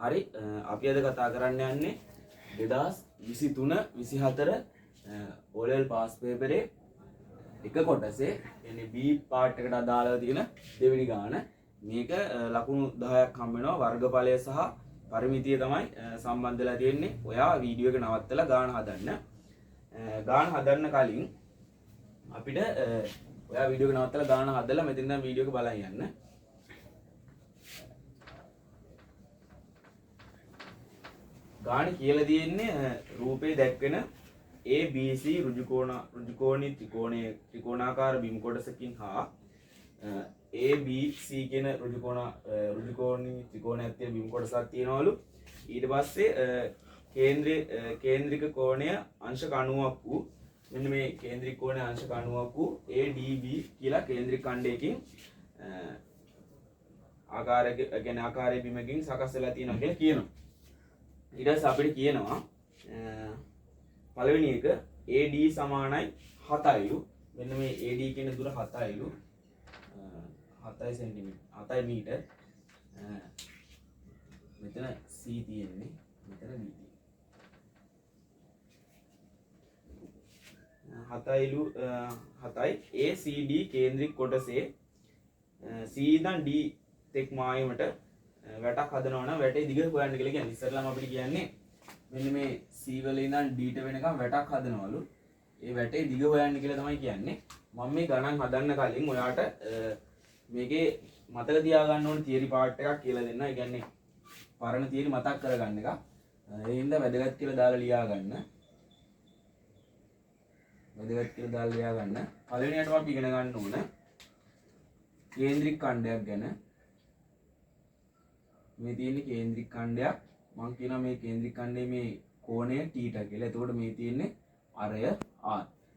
හරි අපි අද කතා කරන්න යන්නේ 2023 24 O level pass paper එක කොටසේ يعني B part එකට අදාළව තියෙන දෙවෙනි ගාන මේක ලකුණු 10ක් හම්බ වෙනවා වර්ගඵලය සහ පරිමිතිය තමයි සම්බන්ධ වෙලා තියෙන්නේ. ඔයා වීඩියෝ එක නවත්තලා ගාන හදන්න. ගාන හදන්න කලින් අපිට ඔයා වීඩියෝ එක නවත්තලා ගාන හදලා මෙතෙන් ඉඳන් වීඩියෝ එක බලන් යන්න. ගාන කියලා තියෙන්නේ රූපේ දැක්වෙන ABC ඍජුකෝණී ත්‍රිකෝණාකාර බිම් කොටසකින් හා ABC කියන ඍජුකෝණී ත්‍රිකෝණයක් තියෙන බිම් කොටසක් තියෙනවලු. ඊට පස්සේ කේන්ද්‍රික කෝණය අංශක 90ක් වූ මෙන්න මේ කේන්ද්‍රික කෝණය අංශක 90ක් වූ ADB කියලා කේන්ද්‍රික ඛණ්ඩයකින් ආකාරයේ බිමකින් සකස් වෙලා තියෙනවා කියලා කියනවා. ඊට පස්සේ අපිට කියනවා පළවෙනි එක AD සමානයි 7යිලු. මෙන්න මේ AD කියන දුර 7යිලු. 7 සෙන්ටිමීටර් 7 මීටර්. මෙතන C තියෙන්නේ. මෙතන B තියෙන්නේ. 7යි ACD කේන්ද්‍රික කොටසේ C ඉඳන් D තෙක් මායමට වැටක් හදනවා නම් වැටේ දිග හොයන්න කියලා කියන්නේ. ඉස්සරළම අපිට කියන්නේ මෙන්න මේ C වල ඉඳන් D ට වෙනකම් වැටක් හදනවලු. ඒ වැටේ දිග හොයන්න කියලා තමයි කියන්නේ. මම මේ ගණන් හදන්න කලින් ඔයාට මේකේ මතක තියාගන්න ඕන තියරි පාර්ට් එකක් කියලා දෙන්න. ඒ කියන්නේ පරණ තියරි මතක් කරගන්න එක. ඒ හින්දා වැදගත් කියලා දාලා ලියා ගන්න. වැදගත් කියලා දාලා ලියා ගන්න. පළවෙනියටම අපි ඉගෙන ගන්න ඕන කේන්ද්‍රික ඛණ්ඩයක් ගැන. මේ තියෙන්නේ කේන්ද්‍රික ඛණ්ඩයක්. මම කියනවා මේ කේන්ද්‍රික ඛණ්ඩයේ මේ කෝණය θ කියලා. එතකොට මේ තියෙන්නේ අරය r.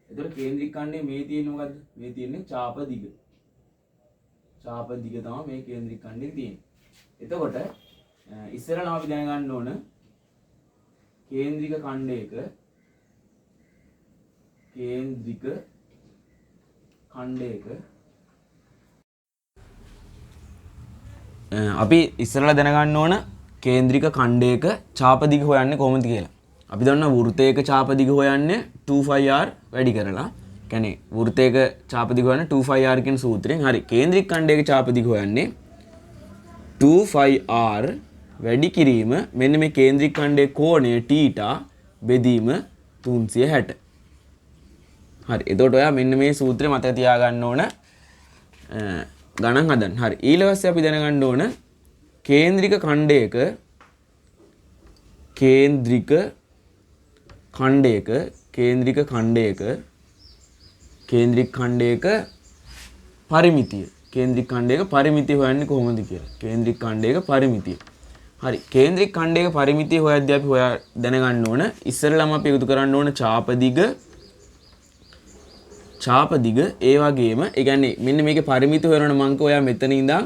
එතකොට කේන්ද්‍රික ඛණ්ඩයේ මේ තියෙන්නේ මොකද්ද? මේ තියෙන්නේ ඡාප දිග. ඡාප දිග තමයි මේ කේන්ද්‍රික ඛණ්ඩයේ තියෙන්නේ. එතකොට ඉස්සෙල්ලා අපි දැනගන්න ඕන කේන්ද්‍රික ඛණ්ඩයක අපි ඉස්සරලා දැනගන්න ඕන කේන්ද්‍රික ඛණ්ඩයක ඡාප දිග හොයන්නේ කොහොමද කියලා. අපි දන්නවා වෘත්තයක ඡාප දිග හොයන්නේ 2πr වැඩි කරලා. කියන්නේ වෘත්තයක ඡාප දිග හොයන්නේ 2πr කියන සූත්‍රයෙන්. හරි. කේන්ද්‍රික ඛණ්ඩයක ඡාප දිග හොයන්නේ 2πr වැඩි කිරීම මෙන්න මේ කේන්ද්‍රික ඛණ්ඩයේ කෝණය θ බෙදීම 360. හරි. එතකොට ඔයා මෙන්න මේ සූත්‍රය මතක තියාගන්න ඕන. ගණන් හදන්න. හරි. ඊළඟට අපි දැනගන්න ඕන කේන්ද්‍රික ඛණ්ඩයක පරිමිතිය. කේන්ද්‍රික ඛණ්ඩයක පරිමිතිය හොයන්නේ කොහොමද කියලා. කේන්ද්‍රික ඛණ්ඩයක පරිමිතිය. හරි. කේන්ද්‍රික ඛණ්ඩයක පරිමිතිය හොයද්දී අපි දැනගන්න ඕන ඉස්සෙල්ලාම අපි එකතු කරන්න ඕන ඡාප දිග ඒ වගේම ඒ කියන්නේ මෙන්න මේකේ පරිමිතිය හොයනවනම් මං කෝ ඔයා මෙතන ඉඳන්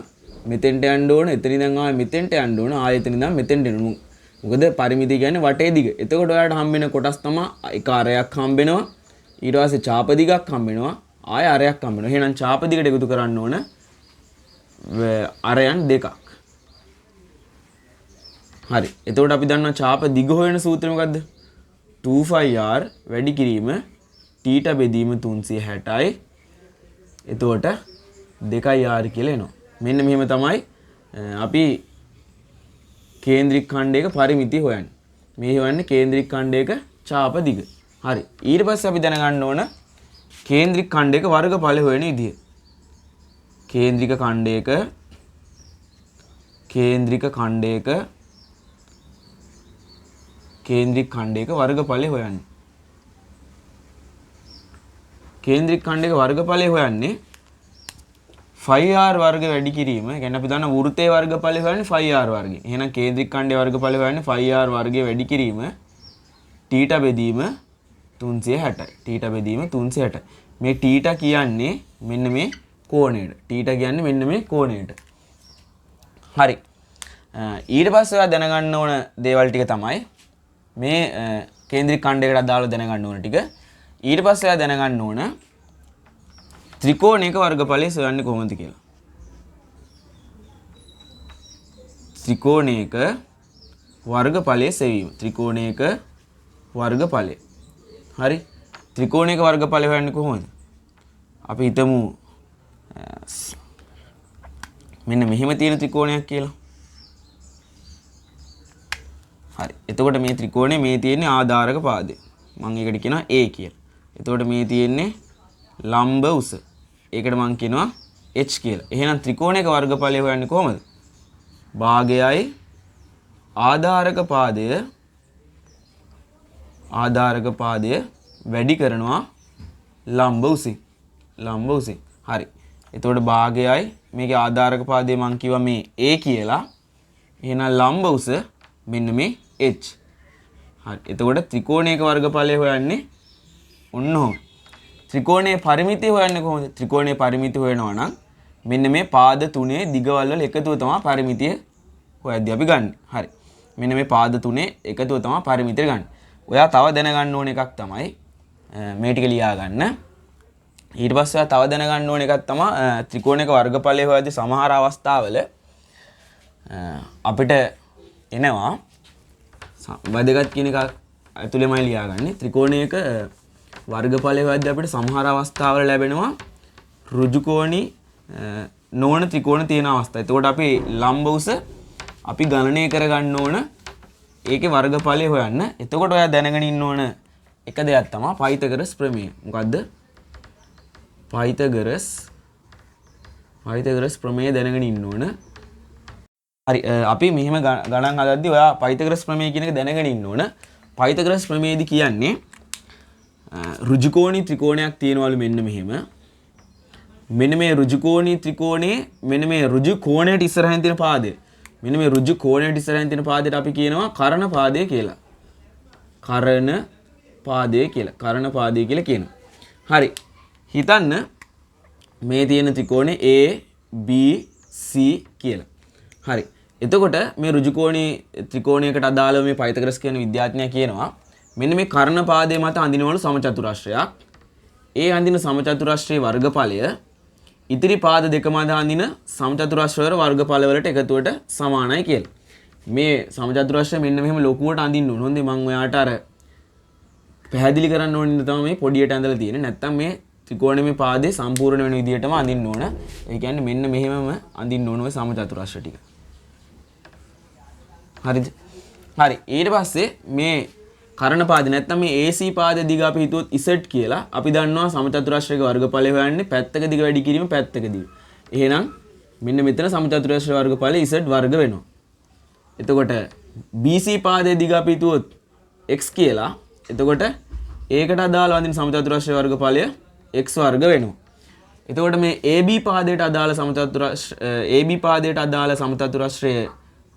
මෙතෙන්ට යන්න ඕන, එතන ඉඳන් ආයෙ මෙතෙන්ට යන්න ඕන, ආයෙ එතන ඉඳන් මෙතෙන්ට එන්න ඕන. මොකද පරිමිතිය කියන්නේ වටේ දිග. එතකොට ඔයාලට හම්බ වෙන කොටස් තමයි එක අරයක් හම්බ වෙනවා. ඊට පස්සේ ඡාප දිගක් හම්බ වෙනවා. ආයෙ අරයක් හම්බ වෙනවා. එහෙනම් ඡාප දිගට එකතු කරන්න ඕන අරයන් දෙකක්. හරි. එතකොට අපි දන්නවා ඡාප දිග හොයන සූත්‍රය මොකද්ද? 2πr වැඩි කිරීම θ බෙදීම 360යි. එතකොට 2r කියලා එනවා. මෙන්න මෙහෙම තමයි අපි කේන්ද්‍රික ඛණ්ඩයක පරිමිතිය හොයන්නේ. මේ හොයන්නේ කේන්ද්‍රික ඛණ්ඩයක ඡාප දිග. හරි. ඊට පස්සේ අපි දැනගන්න ඕන කේන්ද්‍රික ඛණ්ඩයක වර්ගඵල හොයන විදිය. කේන්ද්‍රික ඛණ්ඩයක වර්ගඵල හොයන්නේ. කේන්ද්‍රික ඛණ්ඩයක වර්ගඵලය හොයන්නේ 5r වර්ග වැඩි කිරීම. කියන්නේ අපි දන්න වෘත්තයේ වර්ගඵලය හොයන්නේ 5r වර්ගය. එහෙනම් කේන්ද්‍රික ඛණ්ඩයේ වර්ගඵලය හොයන්නේ 5r වර්ගය වැඩි කිරීම θ බෙදීම 360යි. θ බෙදීම 360. මේ θ කියන්නේ මෙන්න මේ කෝණයට. θ කියන්නේ මෙන්න මේ කෝණයට. හරි. ඊට පස්සේ ඔයා දැනගන්න ඕන දේවල් ටික තමයි මේ කේන්ද්‍රික ඛණ්ඩයකට අදාළව දැනගන්න ඕන ටික. ඊට පස්සේ ඔයා දැනගන්න ඕන ත්‍රිකෝණයක වර්ගඵලය සොයන්නේ කොහොමද කියලා. ත්‍රිකෝණයක වර්ගඵලයේ සෙවීම. ත්‍රිකෝණයක වර්ගඵලය. හරි. ත්‍රිකෝණයක වර්ගඵලය හොයන්නේ කොහොමද? අපි හිතමු මෙන්න මෙහෙම තියෙන ත්‍රිකෝණයක් කියලා. හරි. එතකොට මේ ත්‍රිකෝණේ මේ තියෙන්නේ ආධාරක පාදය. මම ඒකට කියනවා A කියලා. එතකොට මේ තියෙන්නේ ලම්බ උස. ඒකට මම කියනවා h කියලා. එහෙනම් ත්‍රිකෝණයක වර්ගඵලය හොයන්නේ කොහොමද? භාගයයි ආධාරක පාදය වැඩි කරනවා ලම්බ උසින්. ලම්බ උසින්. හරි. එතකොට භාගයයි මේකේ ආධාරක පාදය මම කිව්වා මේ A කියලා. එහෙනම් ලම්බ උස මෙන්න මේ h. හරි. එතකොට ත්‍රිකෝණයක වර්ගඵලය හොයන්නේ ඔන්න ඔහොම. ත්‍රිකෝණයේ පරිමිතිය හොයන්නේ කොහොමද? ත්‍රිකෝණයේ පරිමිතිය හොයනවා නම් මෙන්න මේ පාද තුනේ දිගවල් වල එකතුව තමයි පරිමිතිය හොයද්දී අපි ගන්න. හරි. මෙන්න මේ පාද තුනේ එකතුව තමයි පරිමිතිය ගන්න. ඔයා තව දැනගන්න ඕන එකක් තමයි මේ ටික ලියා ගන්න. ඊට පස්සේ ඔයා තව දැනගන්න ඕන එකක් තමයි ත්‍රිකෝණයක වර්ගඵලය හොයද්දී සමහර අවස්ථාවල අපිට එනවා වැදගත් කියන එක ඇතුළේමයි ලියාගන්නේ. ත්‍රිකෝණයක වර්ගඵලය හොයද්දී අපිට සමහර අවස්ථාවල ලැබෙනවා ඍජුකෝණී නොවන ත්‍රිකෝණ තියෙන අවස්ථා. එතකොට අපි ලම්බ උස අපි ගණනය කරගන්න ඕන ඒකේ වර්ගඵලය හොයන්න. එතකොට ඔයා දැනගෙන ඉන්න ඕන එක දෙයක් තමයි පයිතගරස් ප්‍රමේය. මොකද්ද? පයිතගරස් ප්‍රමේය දැනගෙන ඉන්න ඕන. හරි. අපි මෙහෙම ගණන් හදද්දී ඔයා පයිතගරස් ප්‍රමේය කියන එක දැනගෙන ඉන්න ඕන. පයිතගරස් ප්‍රමේයදී කියන්නේ ඍජුකෝණී ත්‍රිකෝණයක් තියෙනවලු මෙන්න මෙහෙම. මෙන්න මේ ඍජුකෝණී ත්‍රිකෝණයේ මෙන්න මේ ඍජු කෝණයට ඉස්සරහින් තියෙන පාදය. මෙන්න මේ ඍජු කෝණයට ඉස්සරහින් තියෙන පාදයට අපි කියනවා කරණ පාදය කියලා. කරණ පාදය කියලා කියනවා. හරි. හිතන්න මේ තියෙන ත්‍රිකෝණේ A B C කියලා. හරි. එතකොට මේ ඍජුකෝණී ත්‍රිකෝණයකට අදාළව මේ පයිතගරස් කියන විද්‍යාඥයා කියනවා මෙන්න මේ කර්ණ පාදයේ මත අඳිනවලු සමචතුරස්‍රයක්. ඒ අඳින සමචතුරස්‍රයේ වර්ගඵලය ඉතිරි පාද දෙක මත අඳින සමචතුරස්‍රවල වර්ගඵලවලට එකතුවට සමානයි කියලා. මේ සමචතුරස්‍රය මෙන්න මෙහෙම ලොකුවට අඳින්න ඕන. හොඳේ මම ඔයාට අර පැහැදිලි කරන්න ඕන ඉන්න තමයි මේ පොඩියට ඇඳලා තියෙන්නේ. නැත්තම් මේ ත්‍රිකෝණයේ පාදේ සම්පූර්ණ වෙන විදිහටම අඳින්න ඕන. ඒ කියන්නේ මෙන්න මෙහෙමම අඳින්න ඕන ඔය සමචතුරස්‍ර ටික. හරිද? හරි. ඊට පස්සේ මේ කරණ පාද නැත්නම් මේ AC පාද දිග අපි හිතුවොත් Z කියලා. අපි දන්නවා සමචතුරස්‍රයක වර්ගඵලය හොයන්නේ පැත්තක දිග වැඩි කිරීම පැත්තක දිග. එහෙනම් මෙන්න මෙතන සමචතුරස්‍ර වර්ගඵලය Z වර්ග වෙනවා. එතකොට BC පාදයේ දිග අපි හිතුවොත් x කියලා. එතකොට ඒකට අදාළව අඳින සමචතුරස්‍ර වර්ගඵලය x වර්ග වෙනවා. එතකොට මේ AB පාදයට අදාළ සමචතුරස්‍රය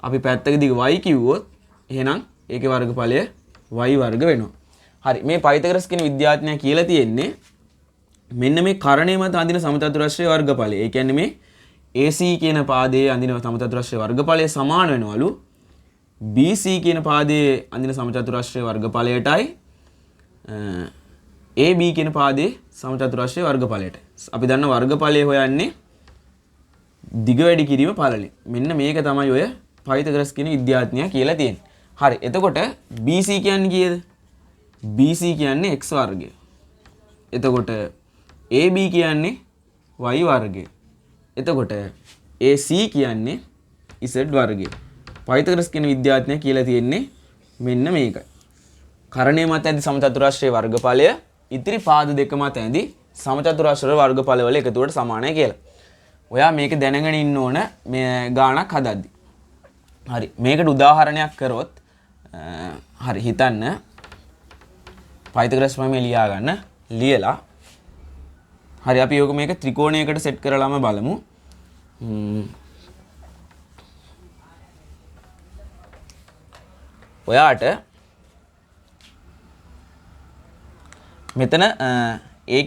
අපි පැත්තක දිග y කිව්වොත් එහෙනම් ඒකේ වර්ගඵලය y වර්ග වෙනවා. හරි. මේ පයිතගරස් කියන විද්‍යාඥයා කියලා තියෙන්නේ මෙන්න මේ කරණය මත අඳින සමචතුරස්‍රයේ වර්ගඵලය. ඒ කියන්නේ මේ AC කියන පාදයේ අඳින සමචතුරස්‍රයේ වර්ගඵලය සමාන වෙනවලු BC කියන පාදයේ අඳින සමචතුරස්‍රයේ වර්ගඵලයටයි AB කියන පාදයේ සමචතුරස්‍රයේ වර්ගඵලයට. අපි දන්න වර්ගඵලය හොයන්නේ දිග වැඩි කිරීම පළලෙන්. මෙන්න මේක තමයි ඔය පයිතගරස් කියන විද්‍යාඥයා කියලා තියෙන්නේ. හරි. එතකොට BC කියන්නේ කීයද? BC කියන්නේ x වර්ගය. එතකොට AB කියන්නේ y වර්ගය. එතකොට AC කියන්නේ z වර්ගය. පයිතගරස් කියන විද්‍යාඥයා කියලා තියෙන්නේ මෙන්න මේකයි. කරණය මත ඇති සමචතුරස්‍රයේ වර්ගඵලය ඉතිරි පාද දෙක මත ඇති සමචතුරස්‍ර වර්ගඵලවල එකතුවට සමානයි කියලා. ඔයා මේක දැනගෙන ඉන්න ඕන මේ ගාණක් හදද්දි. හරි. මේකට උදාහරණයක් කරොත් හරි හිතන්න පයිතගරස් ප්‍රමේය ලියා ගන්න. ලියලා හරි අපි යෝග මේක ත්‍රිකෝණයකට සෙට් කරලාම බලමු. ඔයාට මෙතන A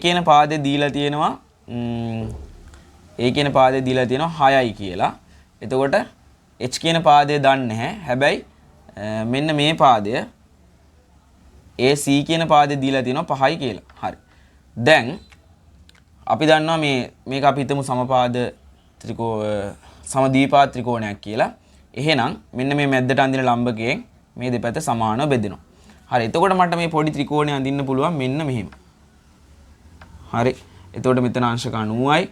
කියන පාදේ දීලා තියෙනවා A කියන පාදේ දීලා තියෙනවා 6යි කියලා. එතකොට H කියන පාදය දන්නේ නැහැ. හැබැයි මෙන්න මේ පාදය AC කියන පාදේ දීලා තියෙනවා 5යි කියලා. හරි. දැන් අපි දන්නවා මේක අපි හිතමු සමපාද සමද්විපාද ත්‍රිකෝණයක් කියලා. එහෙනම් මෙන්න මේ මැද්දට අඳින ලම්බකයෙන් මේ දෙපැත්ත සමානව බෙදෙනවා. හරි. එතකොට මට මේ පොඩි ත්‍රිකෝණය අඳින්න පුළුවන් මෙන්න මෙහෙම. හරි. එතකොට මෙතන අංශක 90යි.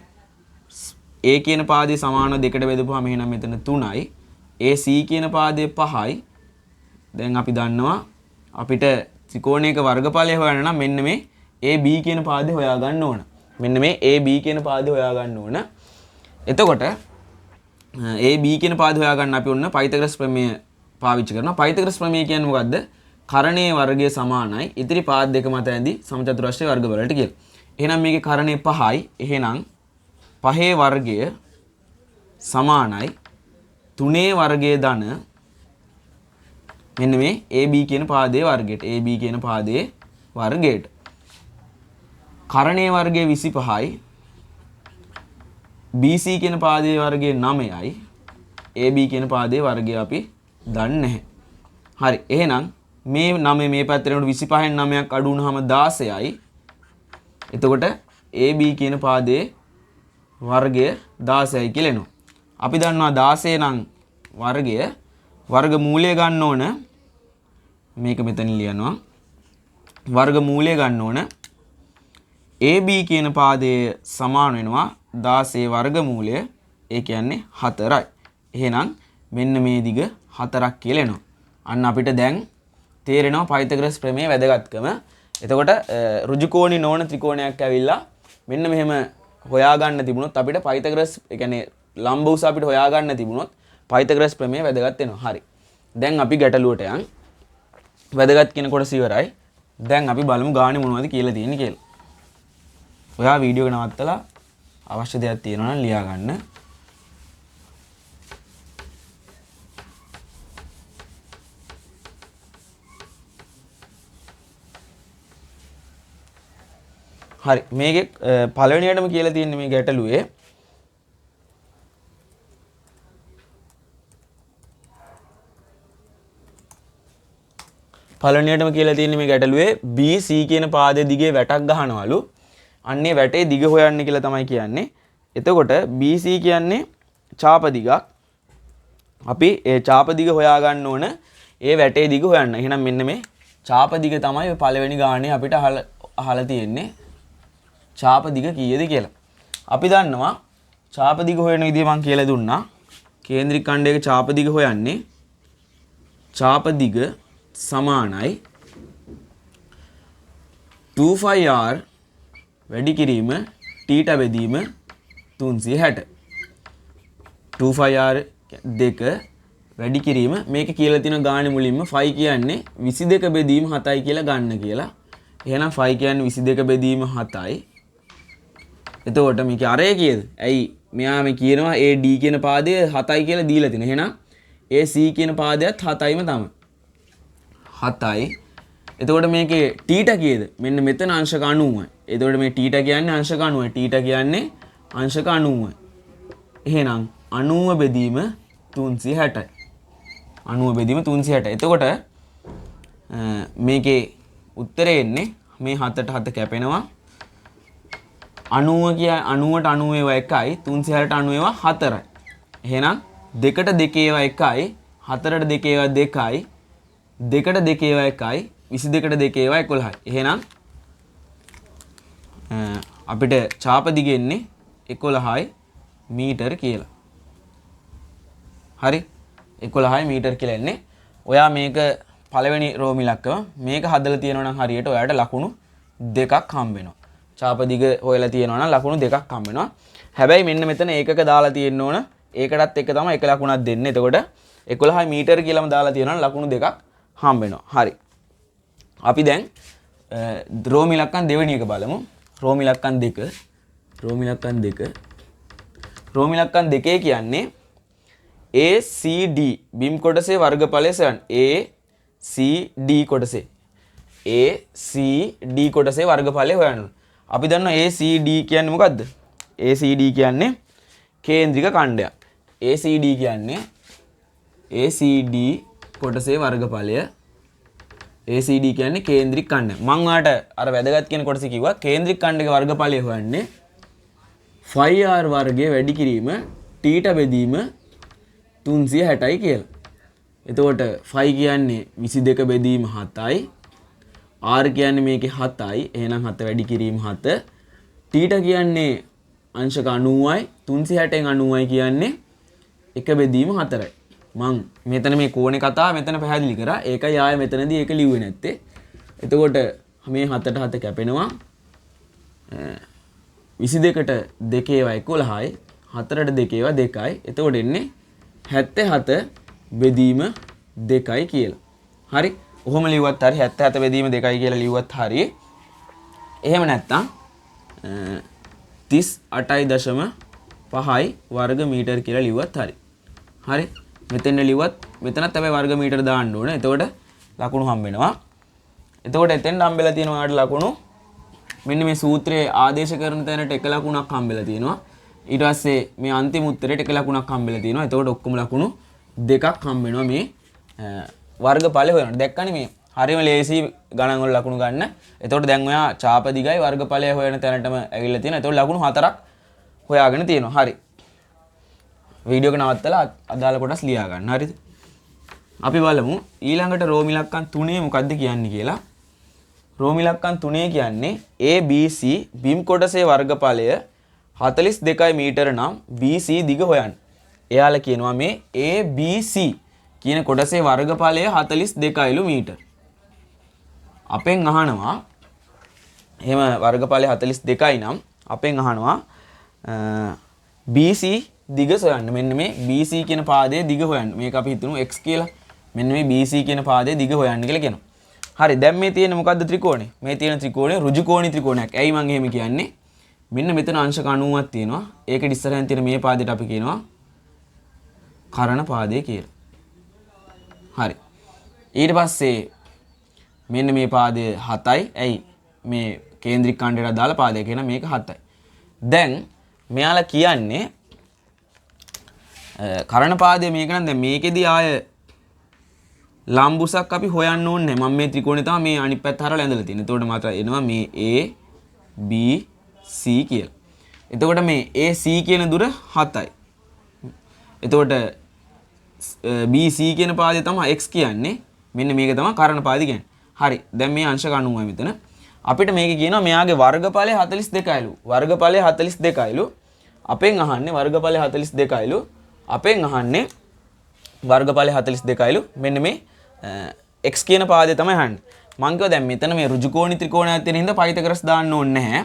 A කියන පාදයේ සමානව දෙකට බෙදපුවාම එහෙනම් මෙතන 3යි. AC කියන පාදයේ 5යි. දැන් අපි දන්නවා අපිට ත්‍රිකෝණයක වර්ගඵලය හොයන්න නම් මෙන්න මේ AB කියන පාදේ හොයා ගන්න ඕන. මෙන්න මේ AB කියන පාදේ හොයා ගන්න ඕන. එතකොට AB කියන පාදේ හොයා ගන්න අපි ඔන්න පයිතගොරස් ප්‍රමේය පාවිච්චි කරනවා. පයිතගොරස් ප්‍රමේය කියන්නේ මොකද්ද? කරණයේ වර්ගය සමානයි ඉතිරි පාද දෙක මත ඇඳි සමචතුරස්‍රයේ වර්ගඵලයට කියලා. එහෙනම් මේකේ කරණය 5යි. එහෙනම් 5 වර්ගය සමානයි 3 වර්ගයේ ධන මෙන්න මේ AB කියන පාදයේ වර්ගයට. AB කියන පාදයේ වර්ගයට. කරණයේ වර්ගය 25යි. BC කියන පාදයේ වර්ගය 9යි. AB කියන පාදයේ වර්ගය අපි දන්නේ නැහැ. හරි. එහෙනම් මේ 9 මේ පැත්තට 25න් 9ක් අඩු වුනහම 16යි. එතකොට AB කියන පාදයේ වර්ගය 16යි කියලා එනවා. අපි දන්නවා 16 නම් වර්ගය වර්ග මූලය ගන්න ඕන. මේක මෙතන ලියනවා. වර්ග මූලය ගන්න ඕන. AB කියන පාදයේ සමාන වෙනවා 16 වර්ග මූලය. ඒ කියන්නේ 4යි. එහෙනම් මෙන්න මේ දිග 4ක් කියලා එනවා. අන්න අපිට දැන් තේරෙනවා පයිතගොරස් ප්‍රමේය වැදගත්කම. එතකොට ඍජුකෝණී නොවන ත්‍රිකෝණයක් ඇවිල්ලා මෙන්න මෙහෙම හොයාගන්න තිබුණොත් අපිට පයිතගොරස් ඒ කියන්නේ ලම්බ උස අපිට හොයාගන්න තිබුණොත් පයිතගොරස් ප්‍රමේය වැදගත් වෙනවා. හරි. දැන් අපි ගැටලුවට යන්. වැදගත් කියන කොටස ඉවරයි. දැන් අපි බලමු ගානේ මොනවද කියලා තියෙන්නේ කියලා. ඔයා වීඩියෝ එක නවත්තලා අවශ්‍ය දෙයක් තියෙනවා නම් ලියා ගන්න. හරි. මේකේ පළවෙනියටම කියලා තියෙන්නේ මේ ගැටලුවේ BC කියන පාදයේ දිගේ වැටක් ගහනවලු. අන්නේ වැටේ දිග හොයන්න කියලා තමයි කියන්නේ. එතකොට BC කියන්නේ ඡාප දිගක්. අපි ඒ ඡාප දිග හොයා ගන්න ඕන ඒ වැටේ දිග හොයන්න. එහෙනම් මෙන්න මේ ඡාප දිග තමයි ඔය පළවෙනි ගානේ අපිට අහලා තියෙන්නේ. ඡාප දිග කීයද කියලා. අපි දන්නවා ඡාප දිග හොයන විදිය මම කියලා දුන්නා. කේන්ද්‍රික ඛණ්ඩයක ඡාප දිග හොයන්නේ ඡාප දිග සමානයි 2πr වැඩි කිරීම θ බෙදීම 360. 2πr 2 වැඩි කිරීම මේක කියලා තියෙන ගානේ මුලින්ම φ කියන්නේ 22 බෙදීම 7යි කියලා ගන්න කියලා. එහෙනම් φ කියන්නේ 22 බෙදීම 7යි. එතකොට මේක අරය කීයද? ඇයි මෙයා මේ කියනවා AD කියන පාදය 7යි කියලා දීලා තිනේ. එහෙනම් AC කියන පාදයත් 7යිම තමයි. 7යි. එතකොට මේකේ θ කීයද? මෙන්න මෙතන අංශක 90යි. එතකොට මේ θ කියන්නේ අංශක 90යි. θ කියන්නේ අංශක 90යි. එහෙනම් 90 බෙදීම 360යි. 90 බෙදීම 360යි. එතකොට මේකේ උත්තරේ එන්නේ මේ 7ට 7 කැපෙනවා. 90 කිය 90ට 90 ඒවා 1යි 360ට 90 ඒවා 4යි. එහෙනම් 2ට 2 ඒවා 1යි 4ට 2 ඒවා 2යි 2ට 2 ඒවා 1යි 22ට 2 ඒවා 11යි. එහෙනම් අපිට ඡාප දිග එන්නේ 11යි මීටර කියලා. හරි 11යි මීටර කියලා එන්නේ. ඔයා මේක පළවෙනි රෝම ඉලක්කම මේක හදලා තියෙනවා නම් හරියට ඔයාට ලකුණු දෙකක් හම්බ වෙනවා. ඡාප දිග හොයලා තියෙනවා නම් ලකුණු දෙකක් හම්බ වෙනවා. හැබැයි මෙන්න මෙතන ඒකක දාලා තියෙන්න ඕන. ඒකටත් එක තමයි එක ලකුණක් දෙන්නේ. එතකොට 11 මීටර කියලාම දාලා තියෙනවා නම් ලකුණු දෙකක් හම්බ වෙනවා. හරි. අපි දැන් රෝම ඉලක්කම් දෙවෙනි එක බලමු. රෝම ඉලක්කම් 2. රෝම ඉලක්කම් 2. රෝම ඉලක්කම් 2 කියන්නේ ACD බිම් කොටසේ වර්ගඵලය සොයන්න. ACD කොටසේ ACD කොටසේ වර්ගඵලය හොයන්න. අපි දන්නවා ACD කියන්නේ මොකද්ද? ACD කියන්නේ කේන්ද්‍රික ඛණ්ඩයක්. ACD කියන්නේ ACD කොටසේ වර්ගඵලය. ACD කියන්නේ කේන්ද්‍රික ඛණ්ඩය. මම ඔයාලට අර වැදගත් කියන කොටස කිව්වා කේන්ද්‍රික ඛණ්ඩයක වර්ගඵලය හොයන්නේ πr වර්ගය වැඩි කිරීම θ බෙදීම 360යි කියලා. එතකොට 5 කියන්නේ 22 බෙදීම 7යි. R කියන්නේ මේකේ 7යි. එහෙනම් 7 වැඩි කිරීම 7. θ කියන්නේ අංශක 90යි. 360න් 90යි කියන්නේ 1 බෙදීම 4යි. මං මෙතන මේ කෝණේ කතාව මෙතන පැහැදිලි කරා. ඒකයි ආයෙ මෙතනදී ඒක ලිව්වේ නැත්තේ. එතකොට මේ 7ට 7 කැපෙනවා. 22ට 2 ඒවා 11යි. 4ට 2 ඒවා 2යි. එතකොට එන්නේ 77 බෙදීම 2යි කියලා. හරි. ඔහොම ලිව්වත් හරි 77 බෙදීම 2යි කියලා ලිව්වත් හරි. එහෙම නැත්නම් 38.5යි වර්ග මීටර කියලා ලිව්වත් හරි. හරි. මෙතෙන් ලිව්වත් මෙතනත් හැබැයි වර්ග මීටර දාන්න ඕනේ. එතකොට ලකුණු හම්බ වෙනවා. එතකොට එතෙන් හම්බෙලා තියෙන ඔයාලට ලකුණු මෙන්න මේ සූත්‍රයේ ආදේශ කරන තැනට එක ලකුණක් හම්බෙලා තියෙනවා. ඊට පස්සේ මේ අන්තිම උත්තරේට එක ලකුණක් හම්බෙලා තියෙනවා. එතකොට ඔක්කොම ලකුණු දෙකක් හම්බ වෙනවා මේ වර්ගඵලය හොයනකොට. දැක්කනේ මේ හරියම ලේසි ගණන් වල ලකුණු ගන්න. එතකොට දැන් ඔයා ඡාප දිගයි වර්ගඵලය හොයන තැනටම ඇවිල්ලා තියෙනවා. එතකොට ලකුණු 4ක් හොයාගෙන තියෙනවා. හරි. වීඩියෝ එක නවත්තලා අදාළ කොටස් ලියා ගන්න. හරිද? අපි බලමු ඊළඟට රෝම ඉලක්කම් 3 මොකක්ද කියන්නේ කියලා. රෝම ඉලක්කම් 3 කියන්නේ ABC බිම් කොටසේ වර්ගඵලය 42 මීටර නම් BC දිග හොයන්න. එයාලා කියනවා මේ ABC කියන කොටසේ වර්ගඵලය 42යිලු මීටර. අපෙන් අහනවා එහෙම වර්ගඵලය 42යි නම් අපෙන් අහනවා BC දිග සොයන්න. මෙන්න මේ BC කියන පාදයේ දිග හොයන්න. මේක අපි හිතමු x කියලා. මෙන්න මේ BC කියන පාදයේ දිග හොයන්න කියලා කියනවා. හරි. දැන් මේ තියෙන මොකද්ද ත්‍රිකෝණේ? මේ තියෙන ත්‍රිකෝණේ ඍජුකෝණී ත්‍රිකෝණයක්. ඇයි මම එහෙම කියන්නේ? මෙන්න මෙතන අංශක 90ක් තියෙනවා. ඒකෙදි ඉස්සරහින් තියෙන මේ පාදයට අපි කියනවා කරණ පාදය කියලා. හරි. ඊට පස්සේ මෙන්න මේ පාදය 7යි. ඇයි? මේ කේන්ද්‍රික ඛණ්ඩයට අදාළ පාදය කියන මේක 7යි. දැන් මෙයාලා කියන්නේ කරණ පාදය මේක නම් දැන් මේකෙදි ආය ලම්බුසක් අපි හොයන්න ඕනේ නැහැ. මම මේ ත්‍රිකෝණේ තමයි මේ අනිත් පැත්ත හරවලා ඇඳලා තියෙන්නේ. එතකොට මාතර එනවා මේ A B C කියලා. එතකොට මේ AC කියන දුර 7යි. එතකොට BC කියන පාදය තමයි x කියන්නේ. මෙන්න මේක තමයි කරණ පාදය කියන්නේ. හරි. දැන් මේ අංශක 90යි මෙතන. අපිට මේක කියනවා මෙයාගේ වර්ගඵලය 42යිලු. වර්ගඵලය 42යිලු. අපෙන් අහන්නේ වර්ගඵලය 42යිලු. අපෙන් අහන්නේ වර්ගඵලය 42යිලු. මෙන්න මේ x කියන පාදය තමයි අහන්නේ. මං කිව්වා දැන් මෙතන මේ ඍජුකෝණී ත්‍රිකෝණයක් තියෙන හින්දා පයිතගරස් දාන්න ඕනේ නැහැ.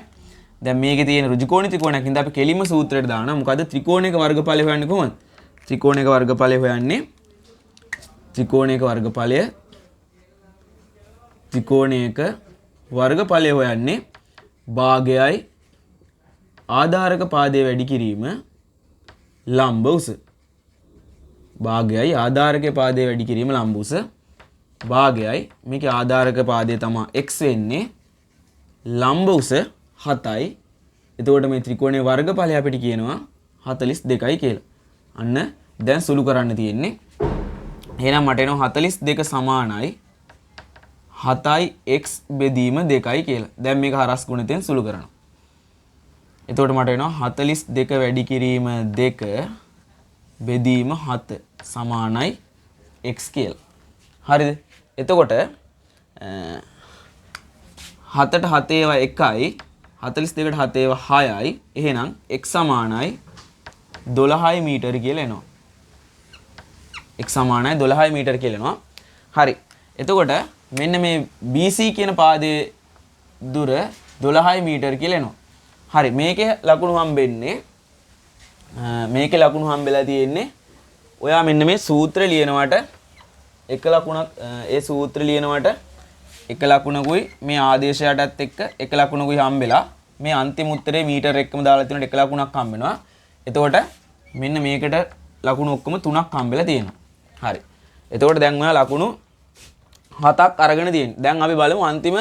දැන් මේකේ තියෙන ඍජුකෝණී ත්‍රිකෝණයක් හින්දා අපි කෙලින්ම සූත්‍රයට දානවා. මොකද ත්‍රිකෝණයක වර්ගඵලය හොයන්නේ කොහොමද? ත්‍රිකෝණයක වර්ගඵලය හොයන්නේ ත්‍රිකෝණයක වර්ගඵලය හොයන්නේ භාගයයි ආධාරක පාදයේ වැඩි කිරීම ලම්බ උස. භාගයයි ආධාරක පාදයේ වැඩි කිරීම ලම්බ උස. භාගයයි මේකේ ආධාරක පාදයේ තමයි x වෙන්නේ. ලම්බ උස 7යි. එතකොට මේ ත්‍රිකෝණයේ වර්ගඵලය අපිට කියනවා 42යි කියලා. අන්න දැන් සුළු කරන්න තියෙන්නේ. එහෙනම් මට එනවා 42 සමානයි 7යි x බෙදීම 2යි කියලා. දැන් මේක හරස් ගුණිතෙන් සුළු කරනවා. එතකොට මට එනවා 42 වැඩි කිරීම 2 බෙදීම 7 සමානයි x කියලා. හරිද? එතකොට 7ට 7 ඒවා 1යි 42ට 7 ඒවා 6යි. එහෙනම් x සමානයි 12යි මීටර කියලා එනවා. x සමානයි 12යි මීටර කියලා එනවා. හරි. එතකොට මෙන්න මේ BC කියන පාදයේ දුර 12යි මීටර කියලා එනවා. හරි. මේකේ ලකුණු හම්බෙන්නේ මේකේ ලකුණු හම්බෙලා තියෙන්නේ ඔයා මෙන්න මේ සූත්‍ර ලියනවට එක ලකුණක් ඒ සූත්‍ර ලියනවට එක ලකුණකුයි මේ ආදේශයටත් එක්ක එක ලකුණකුයි හම්බෙලා මේ අන්තිම උත්තරේ මීටර එක්කම දාලා තියෙනට එක ලකුණක් හම්බ වෙනවා. එතකොට මෙන්න මේකට ලකුණු ඔක්කොම 3ක් හම්බෙලා තියෙනවා. හරි. එතකොට දැන් ඔයා ලකුණු 7ක් අරගෙන තියෙනවා. දැන් අපි බලමු අන්තිම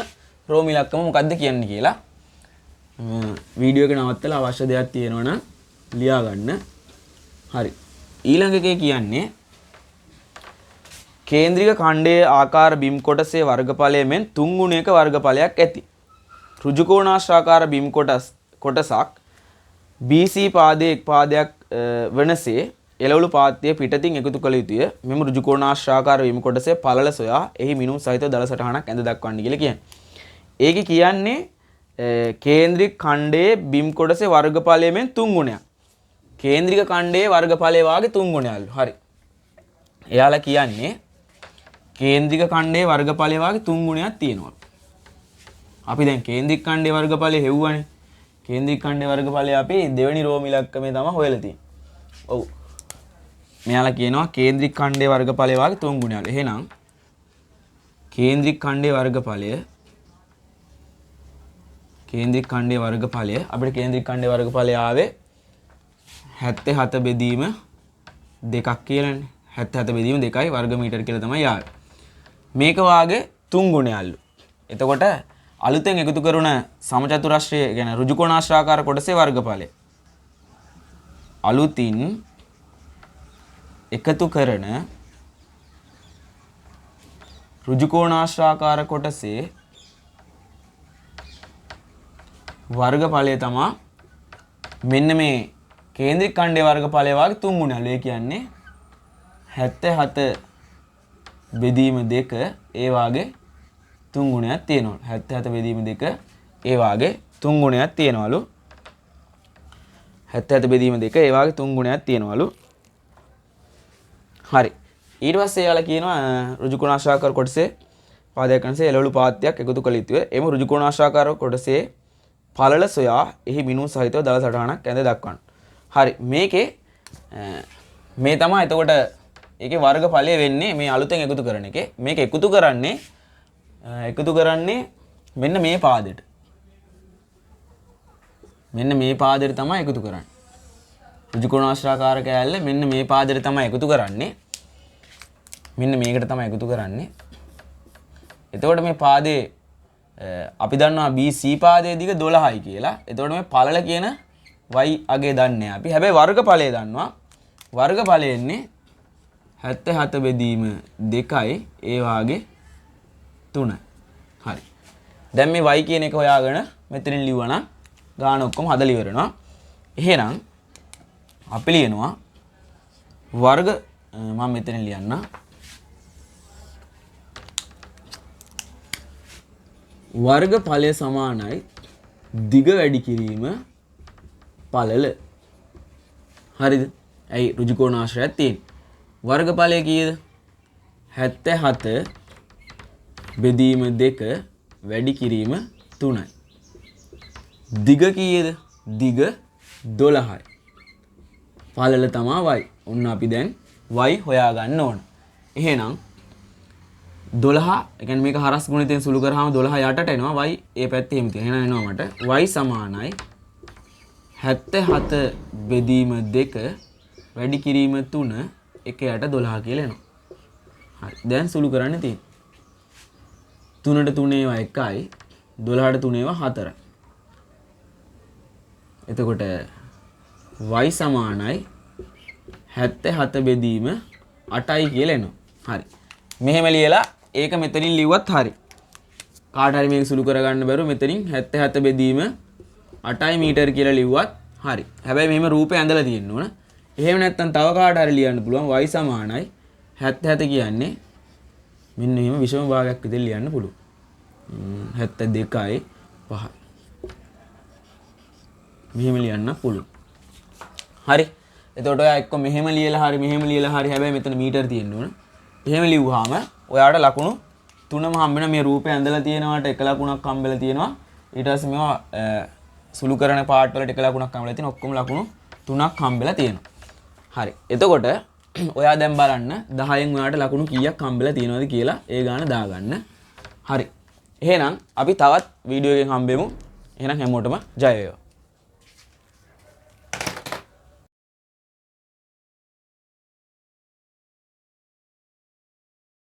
රෝම ඉලක්කම මොකක්ද කියන්නේ කියලා. වීඩියෝ එක නවත්තලා අවශ්‍ය දෙයක් තියෙනවා නම් ලියා ගන්න. හරි. ඊළඟ එකේ කියන්නේ කේන්ද්‍රික ඛණ්ඩයේ ආකාර බිම් කොටසේ වර්ගඵලය මෙන් 3 ගුණයක වර්ගඵලයක් ඇති. ඍජුකෝණාශ්‍රාකාර බිම් කොටසක් BC පාදයේ එක් පාදයක් වනසේ එළවලු පාත්‍ය පිටතින් එකතු කළ යුතුය. මෙම ඍජු කෝණාශ්‍රාකාර වීම කොටසේ පළල සොයා එහි මිනුම් සහිත දල සටහනක් ඇඳ දක්වන්න කියලා කියන්නේ. ඒකේ කියන්නේ කේන්ද්‍රික ඛණ්ඩයේ බිම් කොටසේ වර්ගඵලයෙන් 3 ගුණයක්. කේන්ද්‍රික ඛණ්ඩයේ වර්ගඵලයේ වාගේ 3 ගුණයල්ලු. හරි. එයාලා කියන්නේ කේන්ද්‍රික ඛණ්ඩයේ වර්ගඵලයේ වාගේ 3 ගුණයක් තියෙනවා. අපි දැන් කේන්ද්‍රික ඛණ්ඩයේ වර්ගඵලය හෙව්වනේ. කේන්ද්‍රික ඛණ්ඩයේ වර්ගඵලය අපි දෙවෙනි රෝම ඉලක්කමේ තමයි හොයලා තියෙන්නේ. ඔව්. මෙයාලා කියනවා කේන්ද්‍රික ඛණ්ඩයේ වර්ගඵලයේ වාගේ 3 ගුණයල්ලු. එහෙනම් කේන්ද්‍රික ඛණ්ඩයේ වර්ගඵලය අපිට කේන්ද්‍රික ඛණ්ඩයේ වර්ගඵලය ආවේ 77 බෙදීම 2ක් කියලානේ. 77 බෙදීම 2යි වර්ග මීටර කියලා තමයි ආවේ. මේක වාගේ 3 ගුණයල්ලු. එතකොට අලුතෙන් එකතු කරුණ සමචතුරස්‍රය කියන්නේ ඍජු කෝණාශ්‍රාකාර කොටසේ වර්ගඵලය. අලුතින් එකතු කරන ඍජු කෝණාශ්‍රාකාර කොටසේ වර්ගඵලය තමයි මෙන්න මේ කේන්ද්‍රික ඛණ්ඩයේ වර්ගඵලය වාගේ 3 ගුණයල්ලු. ඒ කියන්නේ 77 බෙදීම 2 ඒ වාගේ 3 ගුණයක් තියෙනවලු. 77 බෙදීම 2 ඒ වාගේ 3 ගුණයක් තියෙනවලු. 77 බෙදීම 2 ඒ වාගේ 3 ගුණයක් තියෙනවලු. හරි. ඊට පස්සේ යාලා කියනවා ඍජු කෝණාශ්‍රාකාර කොටසේ පාදයක් අංශයේ එළවලු පාත්‍යයක් එකතු කළ යුතුය. එම ඍජු කෝණාශ්‍රාකාර කොටසේ පළල සොයා එහි මිනුම් සහිතව දල සටහනක් ඇඳ දක්වන්න. හරි. මේකේ මේ තමයි එතකොට ඒකේ වර්ගඵලය වෙන්නේ මේ අලුතෙන් එකතු කරන එකේ. මේක එකතු කරන්නේ මෙන්න මේ පාදෙට. මෙන්න මේ පාදෙට තමයි එකතු කරන්නේ. ඍජු කෝණාශ්‍රාකාර කෑල්ල මෙන්න මේ පාදෙට තමයි එකතු කරන්නේ. මෙන්න මේකට තමයි එකතු කරන්නේ. එතකොට මේ පාදේ අපි දන්නවා BC පාදයේ දිග 12යි කියලා. එතකොට මේ පළල කියන y අගේ දන්නේ අපි. හැබැයි වර්ගඵලය දන්නවා. වර්ගඵලය එන්නේ 77 බෙදීම 2යි ඒ වාගේ 3යි. හරි. දැන් මේ y කියන එක හොයාගෙන මෙතනින් ලියවනම් ගාන ඔක්කොම හදලා ඉවරනවා. එහෙනම් අපි ලියනවා වර්ග මම මෙතනින් ලියන්න. වර්ගඵලය සමානයි දිග වැඩි කිරීම පළල. හරිද? ඇයි ඍජු කෝණාශ්‍රයක් තියෙන්නේ. වර්ගඵලය කීයද? 77 බෙදීම 2 වැඩි කිරීම 3යි. දිග කීයද? දිග 12යි. පළල තමයි y. ඔන්න අපි දැන් y හොයාගන්න ඕන. එහෙනම් 12 ඒ කියන්නේ මේක හරස් ගුණිතෙන් සුළු කරාම 12 යටට එනවා y ඒ පැත්තේ එහෙම තියෙන. එහෙනම් එනවා මට y සමානයි 77 බෙදීම 2 වැඩි කිරීම 3 1 යට 12 කියලා එනවා. හරි. දැන් සුළු කරන්න තියෙන්නේ. 3ට 3 ඒවා 1යි 12ට 3 ඒවා 4යි. එතකොට y සමානයි 77 බෙදීම 8යි කියලා එනවා. හරි. මෙහෙම ලියලා ඒක මෙතනින් ලිව්වත් හරි. කාට හරි මේක සුළු කරගන්න බැරුව මෙතනින් 77 බෙදීම 8යි මීටර කියලා ලිව්වත් හරි. හැබැයි මෙහෙම රූපේ ඇඳලා තියෙන්න ඕන. එහෙම නැත්නම් තව කාට හරි ලියන්න පුළුවන් y සමානයි 77 කියන්නේ මෙන්න මෙහෙම විෂම භාගයක් විදිහට ලියන්න පුළුවන්. 72යි 5යි. මෙහෙම ලියන්න පුළුවන්. හරි. එතකොට ඔයා එක්ක මෙහෙම ලියලා හරි මෙහෙම ලියලා හරි හැබැයි මෙතන මීටර තියෙන්න ඕන. එහෙම ලිව්වහම ඔයාට ලකුණු 3ම හම්බ වෙන මේ රූපේ ඇඳලා තියෙනවාට එක ලකුණක් හම්බෙලා තියෙනවා. ඊට පස්සේ මේවා සුළු කරන පාර්ට් වලට එක ලකුණක් හම්බෙලා තියෙනවා. ඔක්කොම ලකුණු 3ක් හම්බෙලා තියෙනවා. හරි. එතකොට ඔයා දැන් බලන්න 10න් ඔයාට ලකුණු කීයක් හම්බෙලා තියෙනවද කියලා ඒ ගාන දාගන්න. හරි. එහෙනම් අපි තවත් වීඩියෝ එකකින් හම්බෙමු. එහෙනම් හැමෝටම ජය වේවා.